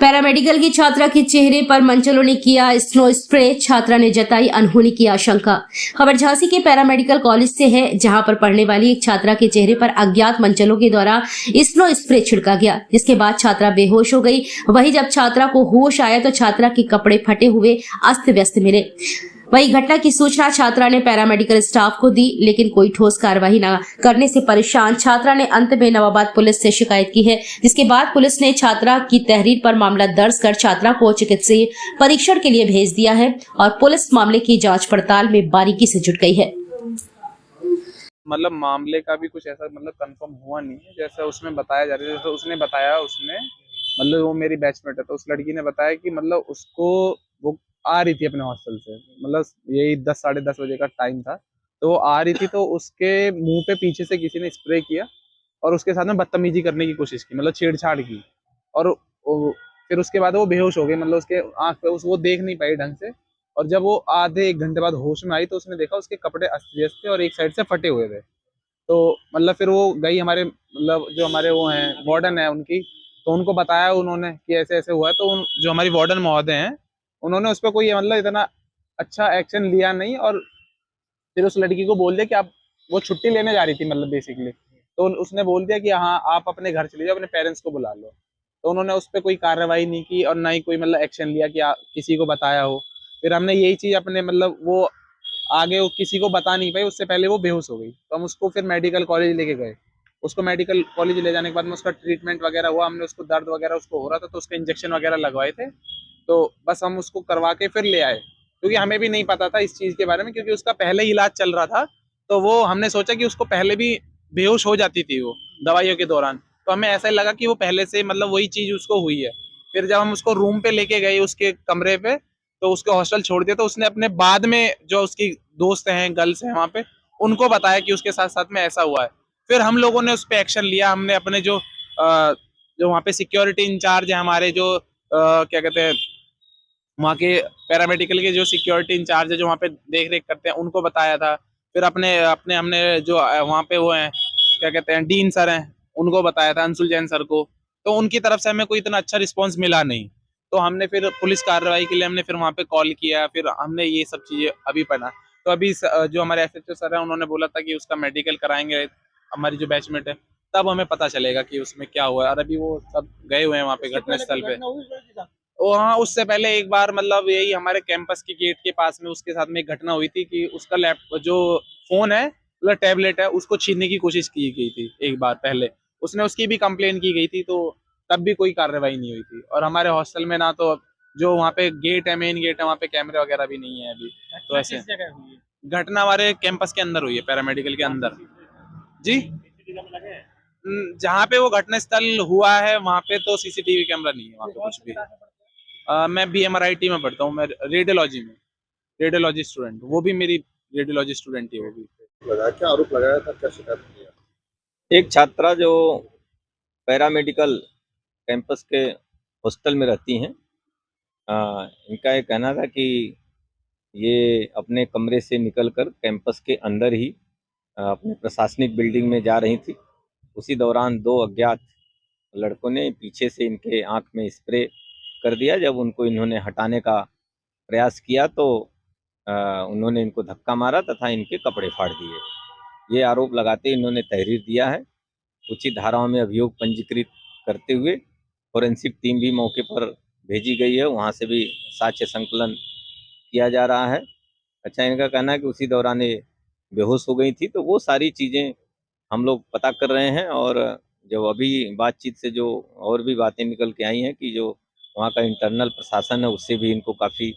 Paramedical की छात्रा के चेहरे पर मंचलों ने किया स्नो स्प्रे, छात्रा ने जताई अनहोनी की आशंका। खबर झांसी के पैरामेडिकल कॉलेज से है, जहां पर पढ़ने वाली एक छात्रा के चेहरे पर अज्ञात मंचलों के द्वारा स्नो स्प्रे छिड़का गया, जिसके बाद छात्रा बेहोश हो गई। वहीं जब छात्रा को होश आया तो छात्रा के कपड़े फटे हुए अस्त व्यस्त मिले। वही घटना की सूचना छात्रा ने पैरामेडिकल स्टाफ को दी, लेकिन कोई ठोस कार्रवाई न करने से परेशान छात्रा ने अंत में नवाबाद पुलिस से शिकायत की है, जिसके बाद पुलिस ने छात्रा की तहरीर पर मामला दर्ज कर छात्रा को चिकित्सीय परीक्षण के लिए भेज दिया है और पुलिस मामले की जांच पड़ताल में बारीकी से जुट गई है। मतलब मामले का भी कुछ ऐसा मतलब कंफर्म हुआ नहीं है, जैसा उसमें बताया जा रहा है। जैसे उसने बताया, उसने मतलब वो मेरी बैचमेट है, तो उस लड़की ने बताया कि मतलब उसको वो आ रही थी अपने हॉस्टल से, मतलब यही 10 साढ़े 10 बजे का टाइम था। तो वो आ रही थी तो उसके मुंह पे पीछे से किसी ने स्प्रे किया और उसके साथ में बदतमीजी करने की कोशिश की, मतलब छेड़छाड़ की। और फिर उसके बाद वो बेहोश हो गई, मतलब उसके आंख पे वो देख नहीं पाई ढंग से। और जब वो आधे 1 घंटे बाद होश में आई तो उसने देखा उसके कपड़े अस्त व्यस्त थे और एक साइड से फटे हुए थे। तो मतलब फिर वो गई हमारे मतलब जो हमारे वो हैं वार्डन है उनकी, तो उनको बताया उन्होंने कि ऐसे ऐसे हुआ है। तो जो हमारी वार्डन महोदय हैं उन्होंने उस पर कोई मतलब इतना अच्छा एक्शन लिया नहीं, और फिर उस लड़की को बोल दिया कि आप, वो छुट्टी लेने जा रही थी मतलब बेसिकली, तो उसने बोल दिया कि हाँ आप अपने घर चले जाओ, अपने पेरेंट्स को बुला लो। तो उन्होंने उस पर कोई कार्रवाई नहीं की और ना ही कोई मतलब एक्शन लिया कि किसी को बताया हो। फिर हमने यही चीज़ अपने मतलब वो आगे वो किसी को बता नहीं पाई, उससे पहले वो बेहोश हो गई। तो हम उसको फिर मेडिकल कॉलेज लेके गए। उसको मेडिकल कॉलेज ले जाने के बाद में उसका ट्रीटमेंट वगैरह हुआ, हमने उसको दर्द वगैरह उसको हो रहा था तो उसके इंजेक्शन वगैरह लगवाए थे। तो बस हम उसको करवा के फिर ले आए, क्योंकि हमें भी नहीं पता था इस चीज़ के बारे में, क्योंकि उसका पहले ही इलाज चल रहा था। तो वो हमने सोचा कि उसको पहले भी बेहोश हो जाती थी वो दवाइयों के दौरान, तो हमें ऐसा लगा कि वो पहले से मतलब वही चीज़ उसको हुई है। फिर जब हम उसको रूम पे लेके गए उसके कमरे पे, तो उसके हॉस्टल छोड़ दिया, तो उसने अपने बाद में जो उसकी दोस्त हैं, गर्ल्स हैं वहाँ पे, उनको बताया कि उसके साथ साथ में ऐसा हुआ है। फिर हम लोगों ने उस पर एक्शन लिया। हमने अपने जो वहाँ पे सिक्योरिटी इंचार्ज है हमारे, जो क्या कहते हैं वहाँ के पैरामेडिकल के जो सिक्योरिटी इंचार्ज है जो वहाँ पे देख रेख करते हैं, उनको बताया था। फिर अपने अपने हमने जो वहाँ पे वो हैं क्या कहते हैं डीन सर हैं, उनको बताया था, अंशुल जैन सर को। तो उनकी तरफ से हमें कोई इतना अच्छा रिस्पॉन्स मिला नहीं। तो हमने फिर पुलिस कार्रवाई के लिए हमने फिर वहाँ पे कॉल किया, फिर हमने ये सब चीज़ें अभी पढ़ा। तो अभी जो हमारे एसएचओ सर हैं उन्होंने बोला था कि उसका मेडिकल कराएंगे, हमारी जो बैचमेट है, तब हमें पता चलेगा कि उसमें क्या हुआ है। और अभी वो सब गए हुए हैं वहाँ पे घटनास्थल पे। वो हाँ, उससे पहले एक बार मतलब यही हमारे कैंपस की गेट के पास में उसके साथ में एक घटना हुई थी कि उसका जो फोन है मतलब टैबलेट है, उसको छीनने की कोशिश की गई थी एक बार पहले। उसने उसकी भी कंप्लेन की गई थी, तो तब भी कोई कार्रवाई नहीं हुई थी। और हमारे हॉस्टल में ना तो जो वहाँ पे गेट है, मेन गेट है, वहाँ पे कैमरे वगैरह भी नहीं है अभी। तो ऐसे घटना हमारे कैंपस के अंदर हुई है, पैरामेडिकल के अंदर। जी, जहाँ पे वो घटना स्थल हुआ है वहाँ पे तो सीसीटीवी कैमरा नहीं है वहाँ पे कुछ भी। मैं BMRIT में पढ़ता हूँ, मैं रेडियोलॉजी में, रेडियोलॉजी स्टूडेंट। वो भी मेरी रेडियोलॉजी स्टूडेंट ही, वो भी। क्या आरोप लगाया था, क्या शिकायत किया? एक छात्रा जो पैरामेडिकल कैंपस के हॉस्टल में रहती हैं, इनका ये कहना था कि ये अपने कमरे से निकलकर कैंपस के अंदर ही अपने प्रशासनिक बिल्डिंग में जा रही थी। उसी दौरान 2 अज्ञात लड़कों ने पीछे से इनके आंख में स्प्रे कर दिया। जब उनको इन्होंने हटाने का प्रयास किया तो उन्होंने इनको धक्का मारा तथा इनके कपड़े फाड़ दिए। ये आरोप लगाते इन्होंने तहरीर दिया है। उचित धाराओं में अभियोग पंजीकृत करते हुए फोरेंसिक टीम भी मौके पर भेजी गई है, वहाँ से भी साक्ष्य संकलन किया जा रहा है। अच्छा, इनका कहना है कि उसी दौरान ये बेहोश हो गई थी। तो वो सारी चीज़ें हम लोग पता कर रहे हैं, और जब अभी बातचीत से जो और भी बातें निकल के आई हैं कि जो वहाँ का इंटरनल प्रशासन है उससे भी इनको काफ़ी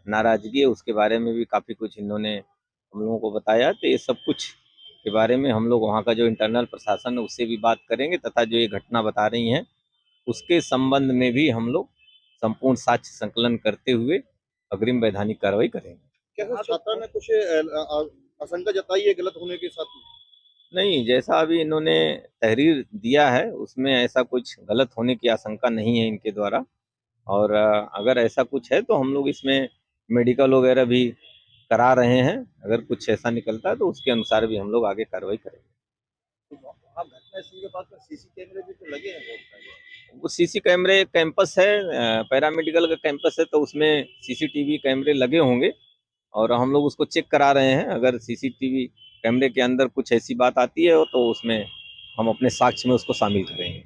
नाराज़गी है, उसके बारे में भी काफ़ी कुछ इन्होंने हम लोगों को बताया। तो ये सब कुछ के बारे में हम लोग वहाँ का जो इंटरनल प्रशासन है उससे भी बात करेंगे, तथा जो ये घटना बता रही हैं उसके संबंध में भी हम लोग संपूर्ण साक्ष्य संकलन करते हुए अग्रिम वैधानिक कार्रवाई करेंगे। क्या छात्रा ने कुछ आशंका जताई है गलत होने के साथ में? नहीं, जैसा अभी इन्होंने तहरीर दिया है उसमें ऐसा कुछ गलत होने की आशंका नहीं है इनके द्वारा। और अगर ऐसा कुछ है तो हम लोग इसमें मेडिकल वगैरह भी करा रहे हैं। अगर कुछ ऐसा निकलता है तो उसके अनुसार भी हम लोग आगे कार्रवाई करेंगे। तो आप घटनास्थल के पास में सीसी कैमरे भी तो लगे हैं बहुत सारे। सीसी कैमरे कैंपस है, पैरामेडिकल का कैंपस है, तो उसमें सीसीटीवी कैमरे लगे होंगे और हम लोग उसको चेक करा रहे हैं। अगर सीसीटीवी कैमरे के अंदर कुछ ऐसी बात आती है तो उसमें हम अपने साक्ष्य में उसको शामिल करेंगे।